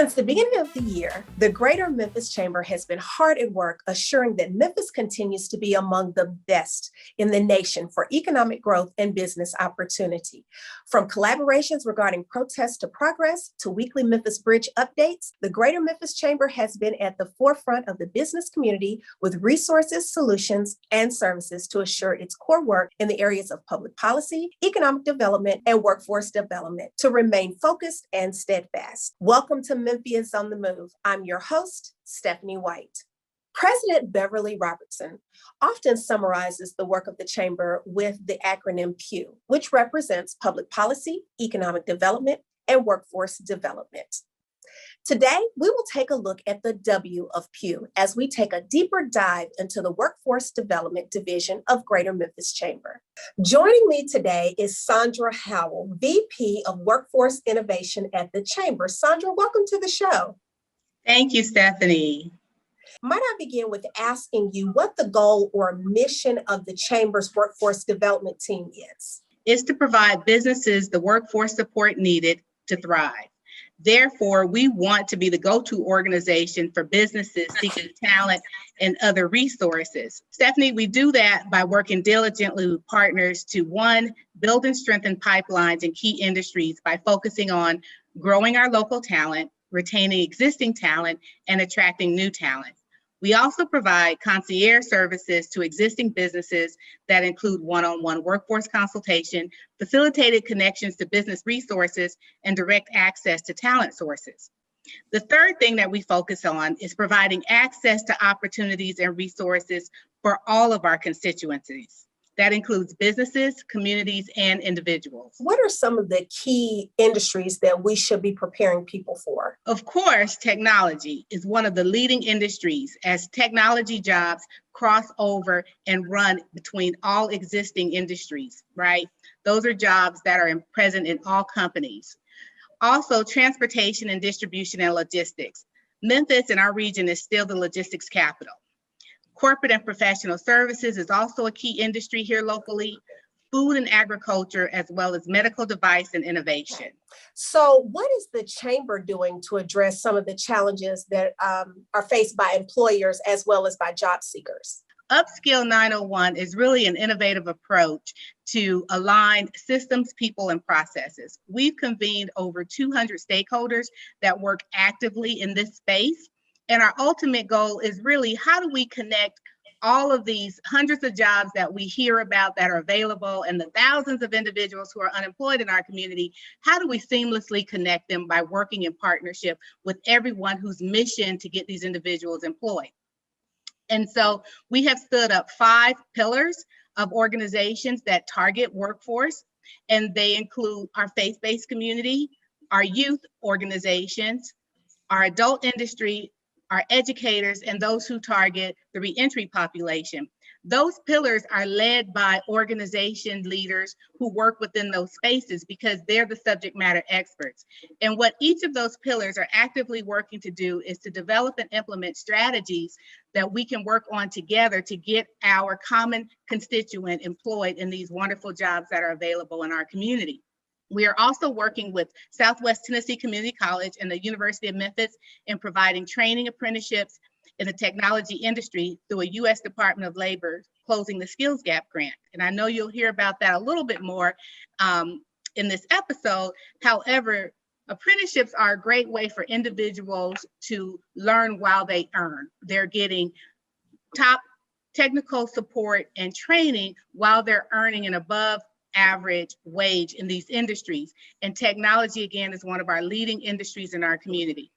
Since the beginning of the year, the Greater Memphis Chamber has been hard at work assuring that Memphis continues to be among the best in the nation for economic growth and business opportunity. From collaborations regarding protests to progress to weekly Memphis Bridge updates, the Greater Memphis Chamber has been at the forefront of the business community with resources, solutions, and services to assure its core work in the areas of public policy, economic development, and workforce development to remain focused and steadfast. Welcome to Memphians on the Move. I'm your host, Stephanie White. President Beverly Robertson often summarizes the work of the Chamber with the acronym PEW, which represents public policy, economic development, and workforce development. Today, we will take a look at the W of PEW as we take a deeper dive into the Workforce Development Division of Greater Memphis Chamber. Joining me today is Sandra Howell, VP of Workforce Innovation at the Chamber. Sandra, welcome to the show. Thank you, Stephanie. Might I begin with asking you what the goal or mission of the Chamber's Workforce Development Team is? It's to provide businesses the workforce support needed to thrive. Therefore, we want to be the go-to organization for businesses seeking talent and other resources. Stephanie, we do that by working diligently with partners to, one, build and strengthen pipelines in key industries by focusing on growing our local talent, retaining existing talent, and attracting new talent. We also provide concierge services to existing businesses that include one-on-one workforce consultation, facilitated connections to business resources, and direct access to talent sources. The third thing that we focus on is providing access to opportunities and resources for all of our constituencies. That includes businesses, communities, and individuals. What are some of the key industries that we should be preparing people for? Of course, technology is one of the leading industries as technology jobs cross over and run between all existing industries, right? Those are jobs that are present in all companies. Also, transportation and distribution and logistics. Memphis in our region is still the logistics capital. Corporate and professional services is also a key industry here locally, food and agriculture, as well as medical device and innovation. So what is the Chamber doing to address some of the challenges that are faced by employers as well as by job seekers? Upskill 901 is really an innovative approach to align systems, people, and processes. We've convened over 200 stakeholders that work actively in this space. And our ultimate goal is really how do we connect all of these hundreds of jobs that we hear about that are available and the thousands of individuals who are unemployed in our community, how do we seamlessly connect them by working in partnership with everyone whose mission to get these individuals employed? And so we have stood up 5 pillars of organizations that target workforce, and they include our faith-based community, our youth organizations, our adult industry, our educators, and those who target the reentry population. Those pillars are led by organization leaders who work within those spaces because they're the subject matter experts. And what each of those pillars are actively working to do is to develop and implement strategies that we can work on together to get our common constituent employed in these wonderful jobs that are available in our community. We are also working with Southwest Tennessee Community College and the University of Memphis in providing training apprenticeships in the technology industry through a U.S. Department of Labor Closing the Skills Gap grant. And I know you'll hear about that a little bit more in this episode. However, apprenticeships are a great way for individuals to learn while they earn. They're getting top technical support and training while they're earning an above average wage in these industries. And technology, again, is one of our leading industries in our community.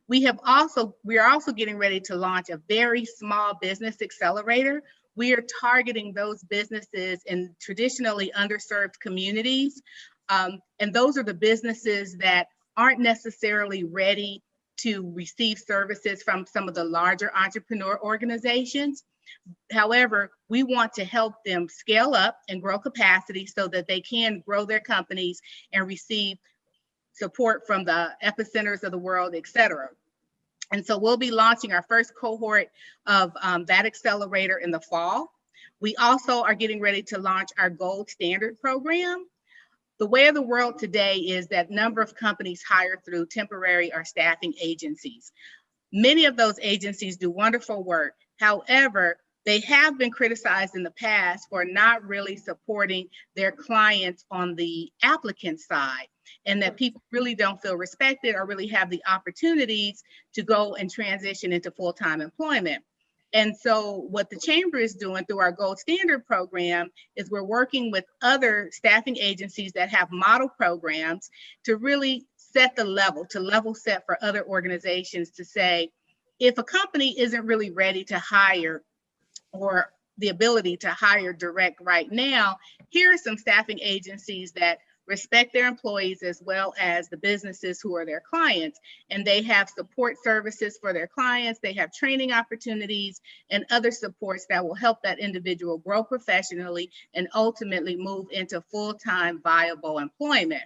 We are also getting ready to launch a very small business accelerator. We are targeting those businesses in traditionally underserved communities. And those are the businesses that aren't necessarily ready to receive services from some of the larger entrepreneur organizations. However, we want to help them scale up and grow capacity so that they can grow their companies and receive support from the epicenters of the world, et cetera. And so we'll be launching our first cohort of that accelerator in the fall. We also are getting ready to launch our Gold Standard program. The way of the world today is that number of companies hire through temporary or staffing agencies. Many of those agencies do wonderful work. However, they have been criticized in the past for not really supporting their clients on the applicant side, and that people really don't feel respected or really have the opportunities to go and transition into full-time employment. And so what the Chamber is doing through our Gold Standard program is we're working with other staffing agencies that have model programs to really set the level, to level set for other organizations to say, if a company isn't really ready to hire or the ability to hire direct right now, here are some staffing agencies that respect their employees as well as the businesses who are their clients. And they have support services for their clients. They have training opportunities and other supports that will help that individual grow professionally and ultimately move into full-time viable employment.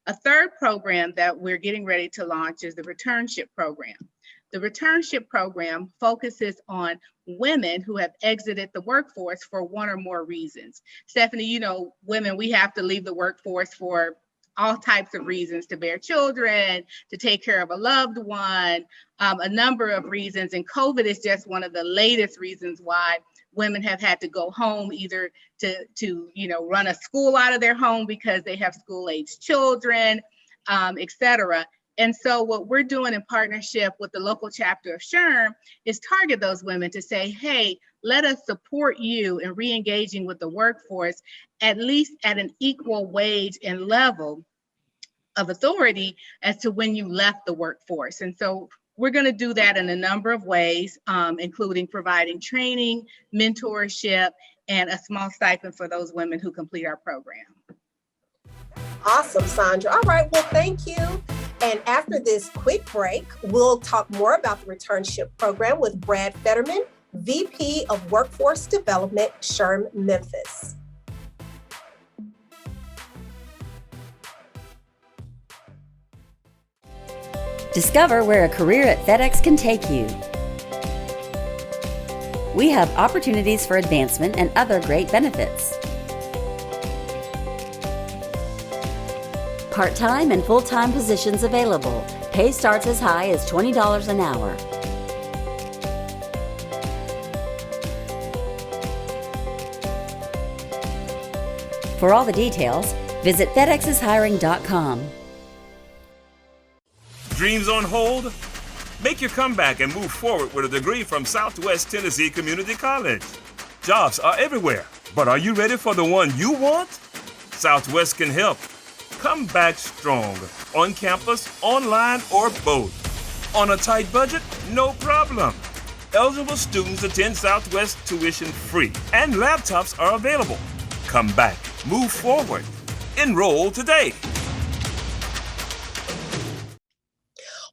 A third program that we're getting ready to launch is the returnship program. The returnship program focuses on women who have exited the workforce for one or more reasons. Stephanie, you know, women, we have to leave the workforce for all types of reasons, to bear children, to take care of a loved one, a number of reasons. And COVID is just one of the latest reasons why women have had to go home, either to run a school out of their home because they have school-aged children, et cetera. And so what we're doing in partnership with the local chapter of SHRM is target those women to say, hey, let us support you in re-engaging with the workforce, at least at an equal wage and level of authority as to when you left the workforce. And so we're going to do that in a number of ways, including providing training, mentorship, and a small stipend for those women who complete our program. Awesome, Sandra. All right, well, thank you. And after this quick break, we'll talk more about the returnship program with Brad Fetterman, VP of Workforce Development, SHRM Memphis. Discover where a career at FedEx can take you. We have opportunities for advancement and other great benefits. Part-time and full-time positions available. Pay starts as high as $20 an hour. For all the details, visit FedExIsHiring.com. Dreams on hold? Make your comeback and move forward with a degree from Southwest Tennessee Community College. Jobs are everywhere, but are you ready for the one you want? Southwest can help. Come back strong, on campus, online, or both. On a tight budget? No problem. Eligible students attend Southwest tuition free, and laptops are available. Come back, move forward. Enroll today.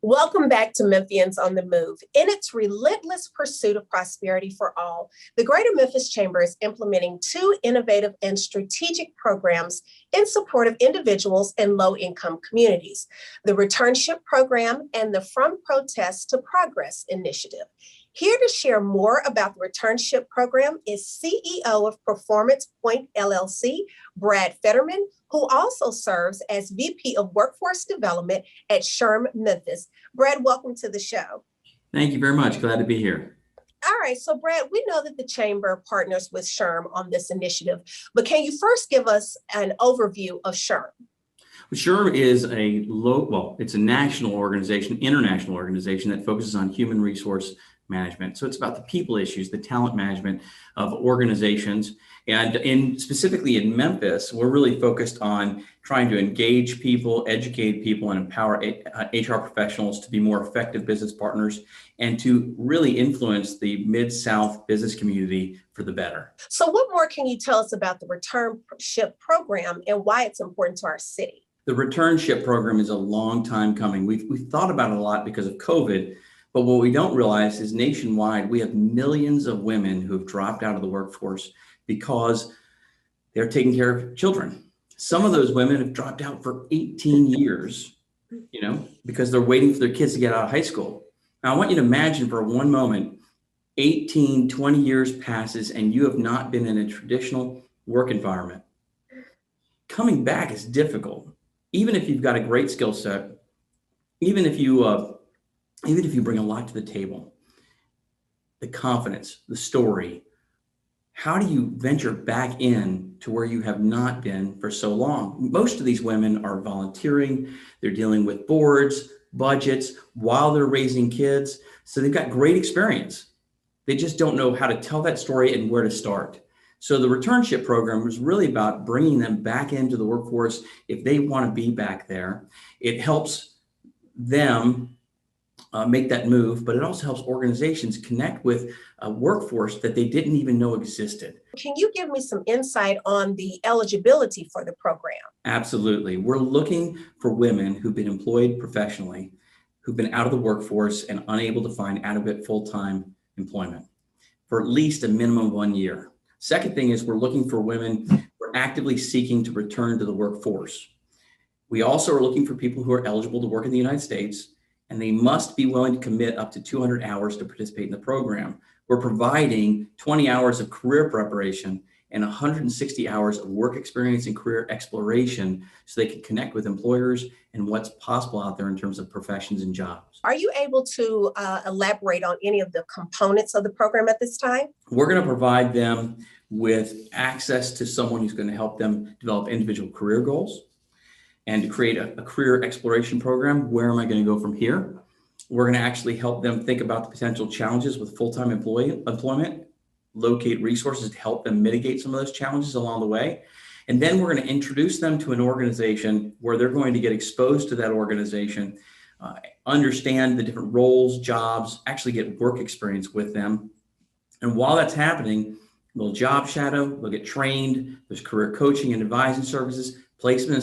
Welcome back to Memphians on the Move. In its relentless pursuit of prosperity for all, the Greater Memphis Chamber is implementing 2 innovative and strategic programs in support of individuals in low-income communities: the Returnship Program and the From Protest to Progress initiative. Here to share more about the Returnship Program is CEO of Performance Point LLC, Brad Fetterman, who also serves as VP of Workforce Development at SHRM Memphis. Brad, welcome to the show. Thank you very much. Glad to be here. All right, so Brad, we know that the Chamber partners with SHRM on this initiative, but can you first give us an overview of SHRM? SHRM is it's a national organization, international organization that focuses on human resource management. So it's about the people issues, the talent management of organizations. And specifically in Memphis, we're really focused on trying to engage people, educate people, and empower HR professionals to be more effective business partners and to really influence the Mid-South business community for the better. So what more can you tell us about the Returnship Program and why it's important to our city? The Returnship Program is a long time coming. We've thought about it a lot because of COVID. But what we don't realize is nationwide, we have millions of women who have dropped out of the workforce because they're taking care of children. Some of those women have dropped out for 18 years, because they're waiting for their kids to get out of high school. Now, I want you to imagine for one moment, 18, 20 years passes and you have not been in a traditional work environment. coming back is difficult. Even if you've got a great skill set, even if you bring a lot to the table, the confidence, the story, how do you venture back in to where you have not been for so long? Most of these women are volunteering. They're dealing with boards, budgets while they're raising kids. So they've got great experience. They just don't know how to tell that story and where to start. So the returnship program was really about bringing them back into the workforce if they want to be back there. It helps them make that move, but it also helps organizations connect with a workforce that they didn't even know existed. Can you give me some insight on the eligibility for the program? Absolutely. We're looking for women who've been employed professionally, who've been out of the workforce and unable to find adequate full-time employment for at least a minimum of 1 year. Second thing is we're looking for women who are actively seeking to return to the workforce. We also are looking for people who are eligible to work in the United States, and they must be willing to commit up to 200 hours to participate in the program. We're providing 20 hours of career preparation and 160 hours of work experience and career exploration so they can connect with employers and what's possible out there in terms of professions and jobs. Are you able to elaborate on any of the components of the program at this time? We're going to provide them with access to someone who's going to help them develop individual career goals and to create a career exploration program. Where am I going to go from here? We're going to actually help them think about the potential challenges with full-time employment, locate resources to help them mitigate some of those challenges along the way. And then we're going to introduce them to an organization where they're going to get exposed to that organization, understand the different roles, jobs, actually get work experience with them. And while that's happening, they'll job shadow, they'll get trained, there's career coaching and advising services, placement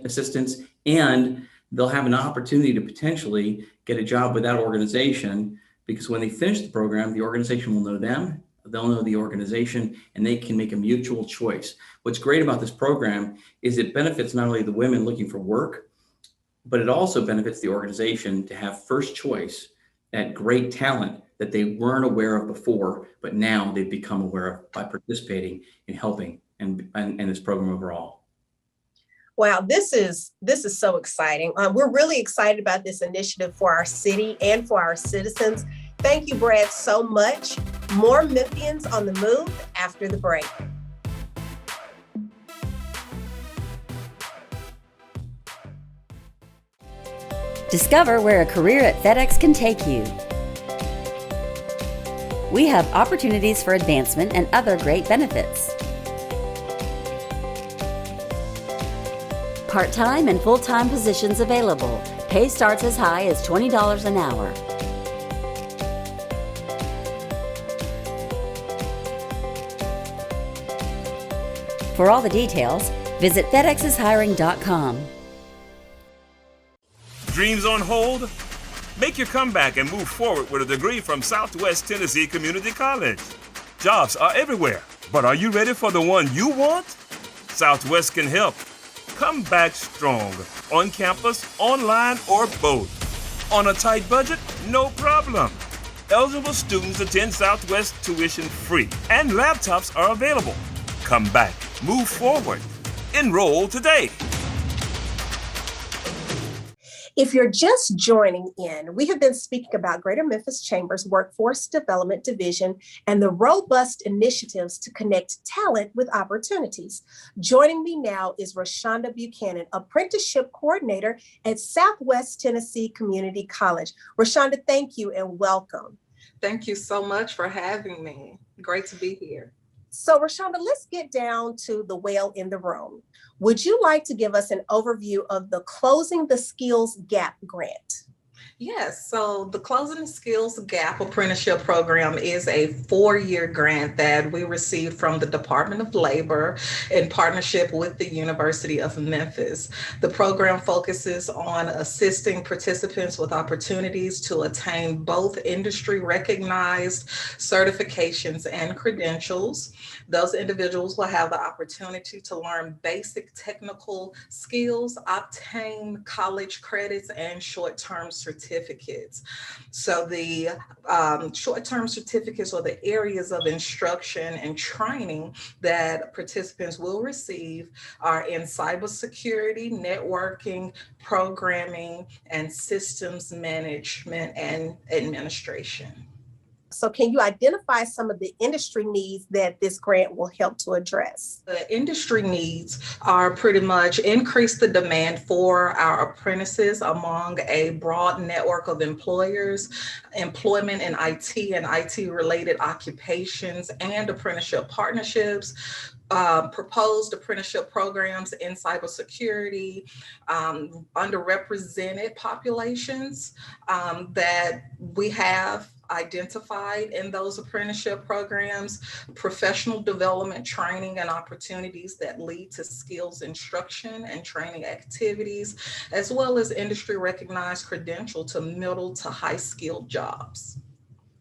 assistance, and they'll have an opportunity to potentially get a job with that organization, because when they finish the program, the organization will know them, they'll know the organization, and they can make a mutual choice. What's great about this program is it benefits not only the women looking for work, but it also benefits the organization to have first choice at great talent that they weren't aware of before, but now they've become aware of by participating and helping and this program overall. Wow, this is so exciting. We're really excited about this initiative for our city and for our citizens. Thank you, Brad, so much. More Memphians on the move after the break. Discover where a career at FedEx can take you. We have opportunities for advancement and other great benefits. Part-time and full-time positions available. Pay starts as high as $20 an hour. For all the details, visit FedExIsHiring.com. Dreams on hold? Make your comeback and move forward with a degree from Southwest Tennessee Community College. Jobs are everywhere, but are you ready for the one you want? Southwest can help. Come back strong, on campus, online, or both. On a tight budget? No problem. Eligible students attend Southwest tuition free, and laptops are available. Come back, move forward. Enroll today. If you're just joining in, we have been speaking about Greater Memphis Chamber's Workforce Development Division and the robust initiatives to connect talent with opportunities. Joining me now is Rashonda Buchanan, Apprenticeship Coordinator at Southwest Tennessee Community College. Rashonda, thank you and welcome. Thank you so much for having me. Great to be here. So Rashonda, let's get down to the whale in the room. Would you like to give us an overview of the Closing the Skills Gap grant? Yes, so the Closing the Skills Gap Apprenticeship Program is a 4-year grant that we received from the Department of Labor in partnership with the University of Memphis. The program focuses on assisting participants with opportunities to attain both industry-recognized certifications and credentials. Those individuals will have the opportunity to learn basic technical skills, obtain college credits, and short-term certificates. certificates. So the short-term certificates are the areas of instruction and training that participants will receive are in cybersecurity, networking, programming, and systems management and administration. So can you identify some of the industry needs that this grant will help to address? The industry needs are pretty much increase the demand for our apprentices among a broad network of employers, employment in IT and IT related occupations, and apprenticeship partnerships, proposed apprenticeship programs in cybersecurity, underrepresented populations that we have identified in those apprenticeship programs, professional development training and opportunities that lead to skills instruction and training activities, as well as industry recognized credential to middle to high skilled jobs.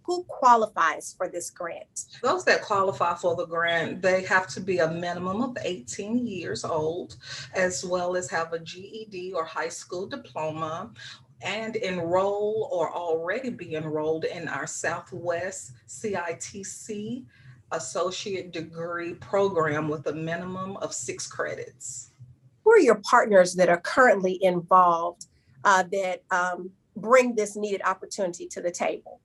Who qualifies for this grant? Those that qualify for the grant, they have to be a minimum of 18 years old, as well as have a GED or high school diploma, and enroll or already be enrolled in our Southwest CITC associate degree program with a minimum of 6 credits. Who are your partners that are currently involved that bring this needed opportunity to the table?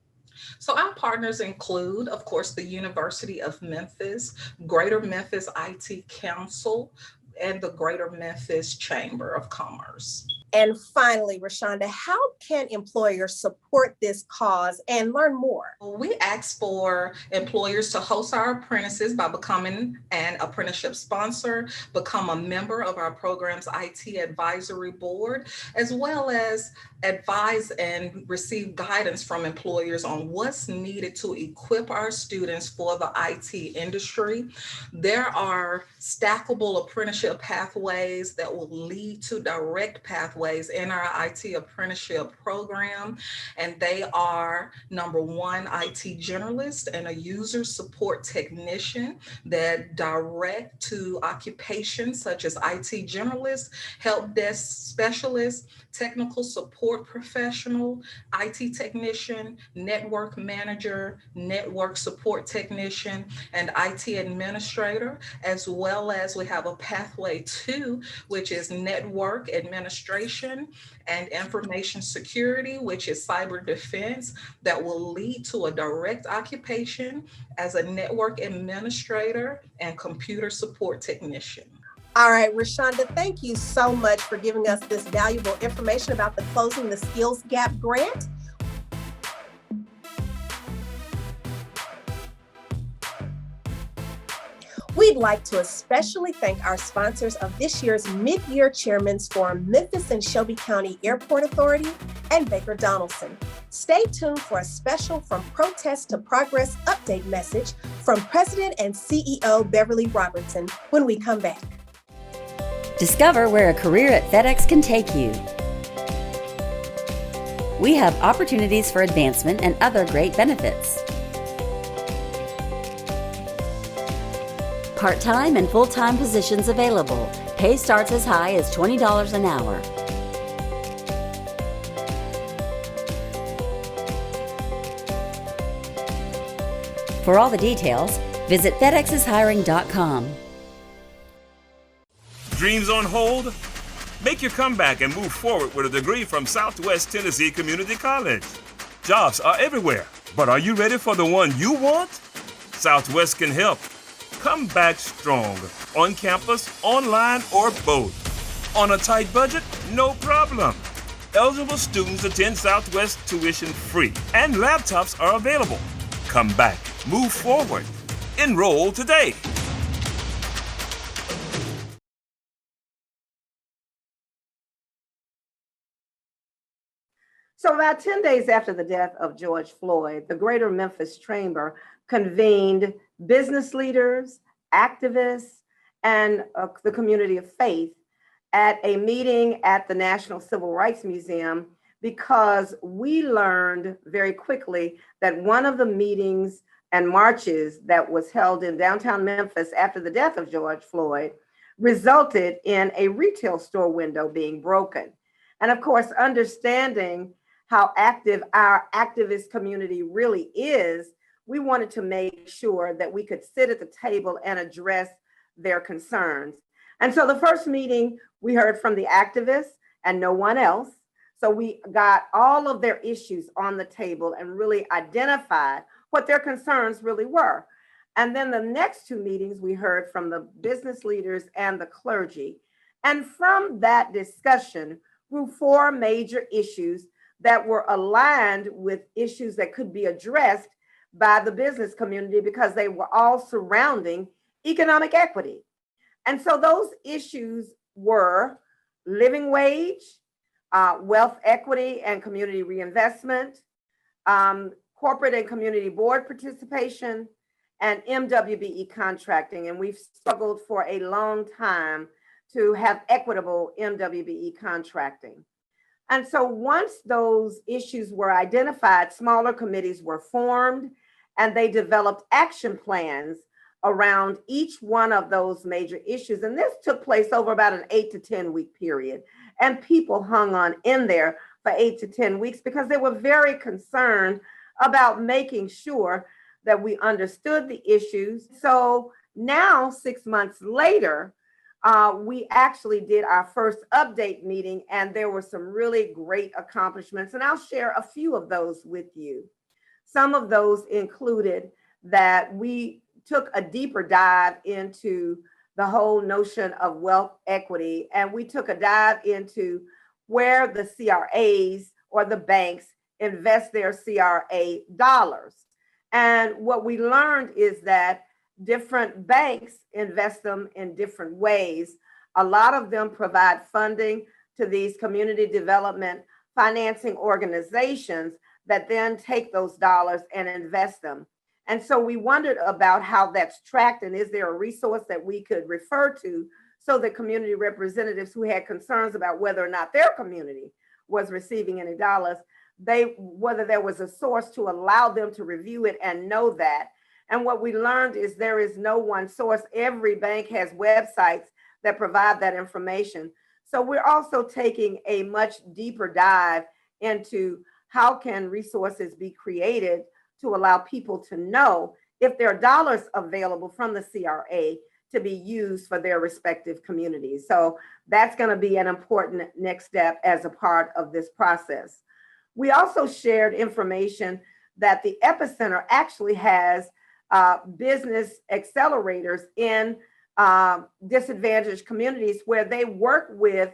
So our partners include, of course, the University of Memphis, Greater Memphis IT Council, and the Greater Memphis Chamber of Commerce. And finally, Rashonda, how can employers support this cause and learn more? We ask for employers to host our apprentices by becoming an apprenticeship sponsor, become a member of our program's IT advisory board, as well as advise and receive guidance from employers on what's needed to equip our students for the IT industry. There are stackable apprenticeship pathways that will lead to direct pathways in our IT apprenticeship program, and they are number one, IT generalist and a user support technician that direct to occupations such as IT generalist, help desk specialist, technical support professional, IT technician, network manager, network support technician, and IT administrator, as well as we have a pathway 2, which is network administration and information security, which is cyber defense, that will lead to a direct occupation as a network administrator and computer support technician. All right, Rashonda, thank you so much for giving us this valuable information about the Closing the Skills Gap grant. We'd like to especially thank our sponsors of this year's Mid-Year Chairman's Forum, Memphis and Shelby County Airport Authority and Baker Donaldson. Stay tuned for a special From Protest to Progress update message from President and CEO Beverly Robertson when we come back. Discover where a career at FedEx can take you. We have opportunities for advancement and other great benefits. Part-time and full-time positions available. Pay starts as high as $20 an hour. For all the details, visit FedExIsHiring.com. Dreams on hold? Make your comeback and move forward with a degree from Southwest Tennessee Community College. Jobs are everywhere, but are you ready for the one you want? Southwest can help. Come back strong, on campus, online, or both. On a tight budget? No problem. Eligible students attend Southwest tuition free, and laptops are available. Come back, move forward. Enroll today. So about 10 days after the death of George Floyd, the Greater Memphis Chamber convened business leaders, activists, and the community of faith at a meeting at the National Civil Rights Museum, because we learned very quickly that one of the meetings and marches that was held in downtown Memphis after the death of George Floyd resulted in a retail store window being broken. And of course, understanding how active our activist community really is, we wanted to make sure that we could sit at the table and address their concerns. And so the first meeting, we heard from the activists and no one else. So we got all of their issues on the table and really identified what their concerns really were. And then the next two meetings, we heard from the business leaders and the clergy. And from that discussion grew four major issues that were aligned with issues that could be addressed by the business community because they were all surrounding economic equity. And so those issues were living wage, wealth equity and community reinvestment, corporate and community board participation, and MWBE contracting. And we've struggled for a long time to have equitable MWBE contracting. And so once those issues were identified, smaller committees were formed and they developed action plans around each one of those major issues. And this took place over about an 8 to 10 week period. And people hung on in there for 8 to 10 weeks because they were very concerned about making sure that we understood the issues. So now, 6 months later, we actually did our first update meeting, and there were some really great accomplishments. And I'll share a few of those with you. Some of those included that we took a deeper dive into the whole notion of wealth equity, and we took a dive into where the CRAs or the banks invest their CRA dollars. And what we learned is that different banks invest them in different ways. A lot of them provide funding to these community development financing organizations that then take those dollars and invest them. And so we wondered about how that's tracked, and is there a resource that we could refer to so that community representatives who had concerns about whether or not their community was receiving any dollars, whether there was a source to allow them to review it and know that. And what we learned is there is no one source. Every bank has websites that provide that information. So we're also taking a much deeper dive into how can resources be created to allow people to know if there are dollars available from the CRA to be used for their respective communities. So that's going to be an important next step as a part of this process. We also shared information that the Epicenter actually has business accelerators in disadvantaged communities where they work with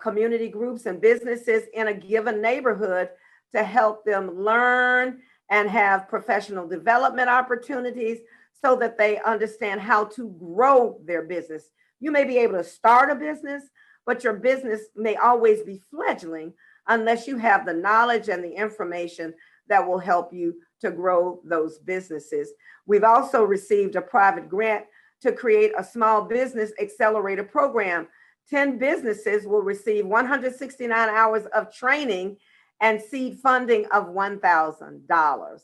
community groups and businesses in a given neighborhood to help them learn and have professional development opportunities so that they understand how to grow their business. You may be able to start a business, but your business may always be fledgling unless you have the knowledge and the information that will help you to grow those businesses. We've also received a private grant to create a small business accelerator program. 10 businesses will receive 169 hours of training and seed funding of $1,000.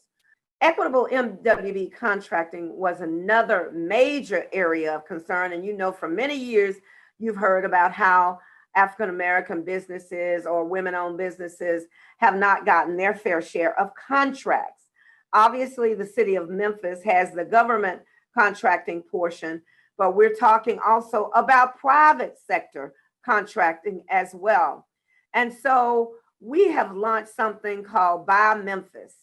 Equitable MWB contracting was another major area of concern. And you know, for many years, you've heard about how African-American businesses or women-owned businesses have not gotten their fair share of contracts. Obviously, the city of Memphis has the government contracting portion, but we're talking also about private sector contracting as well. And so we have launched something called Buy Memphis.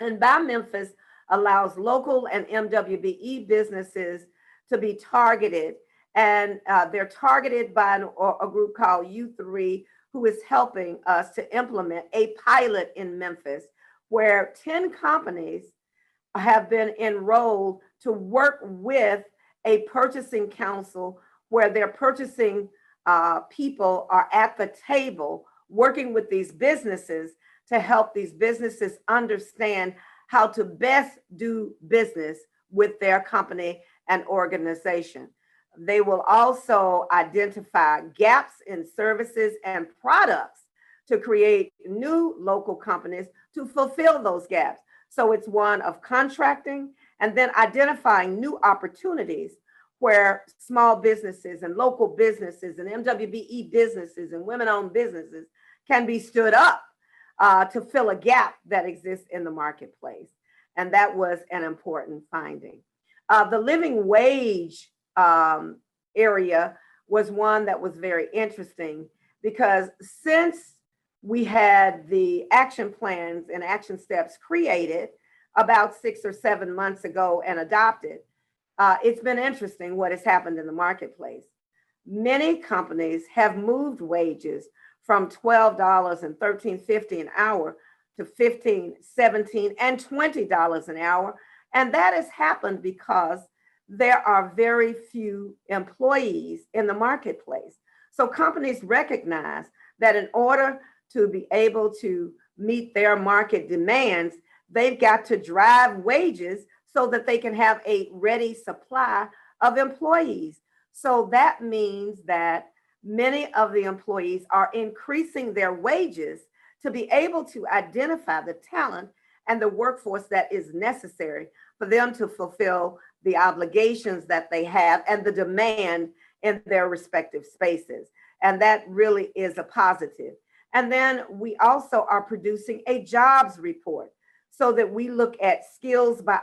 And Buy Memphis allows local and MWBE businesses to be targeted. And they're targeted by a group called E31, who is helping us to implement a pilot in Memphis where 10 companies have been enrolled to work with a purchasing council where their purchasing people are at the table working with these businesses to help these businesses understand how to best do business with their company and organization. They will also identify gaps in services and products to create new local companies to fulfill those gaps. So it's one of contracting and then identifying new opportunities where small businesses and local businesses and MWBE businesses and women-owned businesses can be stood up to fill a gap that exists in the marketplace. And that was an important finding. The living wage area was one that was very interesting, because since we had the action plans and action steps created about 6 or 7 months ago and adopted, it's been interesting what has happened in the marketplace. Many companies have moved wages from $12 and $13.50 an hour to $15, $17, and $20 an hour. And that has happened because there are very few employees in the marketplace. So companies recognize that in order to be able to meet their market demands, they've got to drive wages so that they can have a ready supply of employees. So that means that many of the employees are increasing their wages to be able to identify the talent and the workforce that is necessary for them to fulfill the obligations that they have and the demand in their respective spaces. And that really is a positive. And then we also are producing a jobs report so that we look at skills by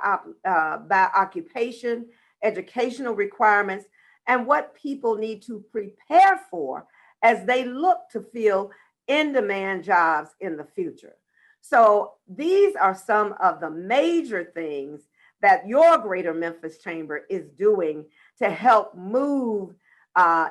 occupation, educational requirements, and what people need to prepare for as they look to fill in-demand jobs in the future. So these are some of the major things that your Greater Memphis Chamber is doing to help move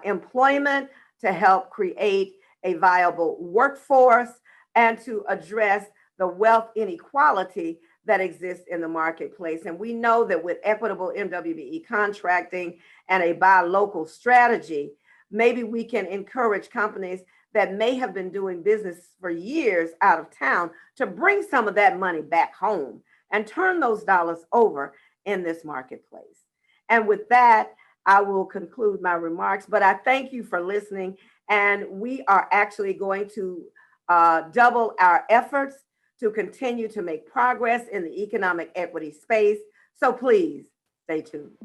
employment, to help create a viable workforce, and to address the wealth inequality that exists in the marketplace. And we know that with equitable MWBE contracting and a buy local strategy, maybe we can encourage companies that may have been doing business for years out of town to bring some of that money back home and turn those dollars over in this marketplace. And with that, I will conclude my remarks, but I thank you for listening. And we are actually going to double our efforts to continue to make progress in the economic equity space. So please stay tuned.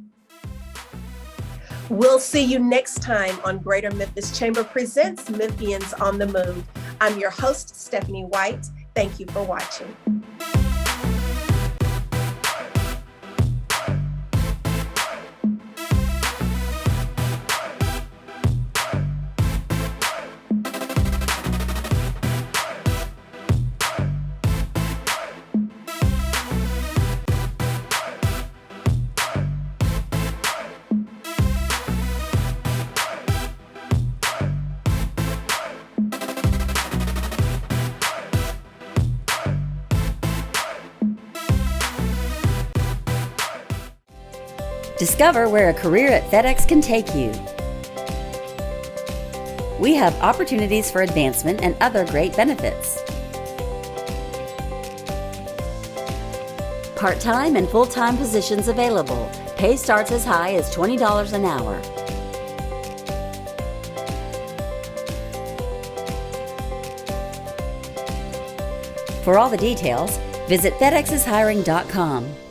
We'll see you next time on Greater Memphis Chamber Presents Memphians on the Move. I'm your host, Stephanie White. Thank you for watching. Discover where a career at FedEx can take you. We have opportunities for advancement and other great benefits. Part-time and full-time positions available. Pay starts as high as $20 an hour. For all the details, visit FedExisHiring.com.